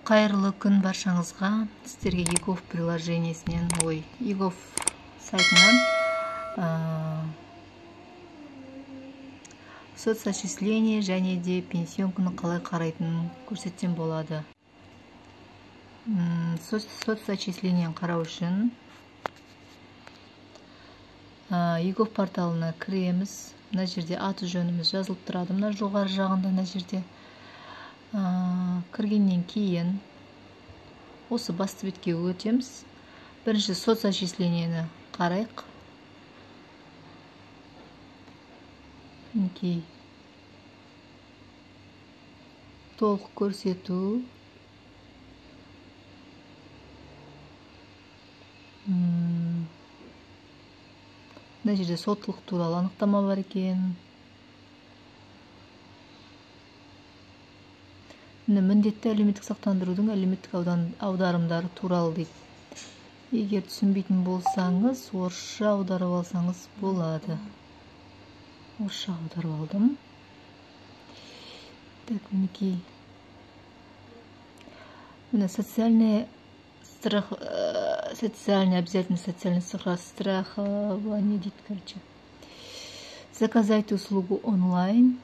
Қайырлы күн баршаңызға. Сіздерге егов приложениесінен, егов сайтынан соцсочисление және де пенсионканы қалай қарайтынын көрсетсем болады. Соцсочислениені қарау үшін егов порталына кіреміз. Мына жерде аты жөніміз жазылып тұрады. Мына жоғары жағында мына жерде кіргеннен кейін осы басты бетке өтеміз. Бірінші соцсочислениені қарайық. Мінекей толық көрсету. Мына жерде соттылық туралы анықтама бар екен. Міндетті әлеуметтік сақтандырудың әлеуметтік аударымдары туралы дейді. Егер түсінбейтін болсаңыз, орысша аударып алсаңыз болады. Орысша аударып алдым. Так, мінекей. Міне социальный обязательно социальное страхование дейді, короче. Заказать услугу онлайн.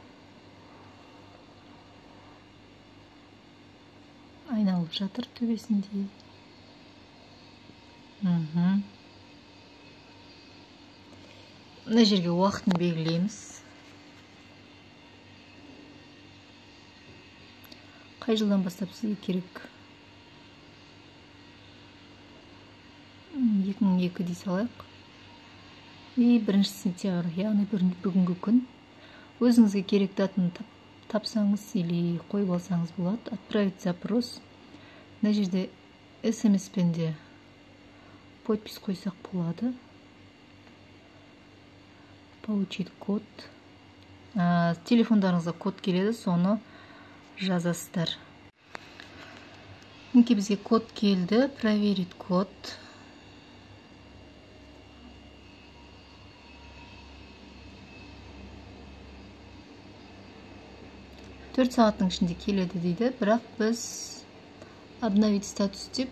Айналып жатыр төбесінде. Мына жерге уақытын белгілейміз. Қай жылдан бастап сізге керек? 2002 дей салайық. 1 сентябрь, яғни бүгінгі күн. Өзіңізге керек датаны тапсаңыз или қойып алсаңыз болады. Отправить запрос. Мына жерде смс-пен де подпись қойсақ болады. Получить код. Телефондарыңызға код келеді, соны жазасыздар. Мінекей бізге код келді. Проверить код. Төрт сағаттың ішінде келеді дейді, бірақ біз обновить статус деп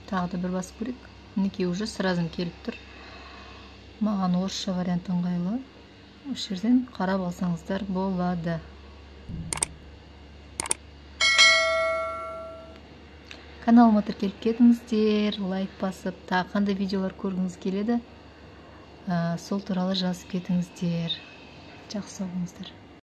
тағы да бір басып көрейік. Мінекей уже сразу келіп тұр. Маған орысша вариант ыңғайлы. Осы жерден қарап алсаңыздар болады. Каналыма тіркеліп кетіңіздер, лайк басып, тағы қандай видеолар көргіңіз келеді, сол туралы жазып кетіңіздер. Жақсы болыңыздар.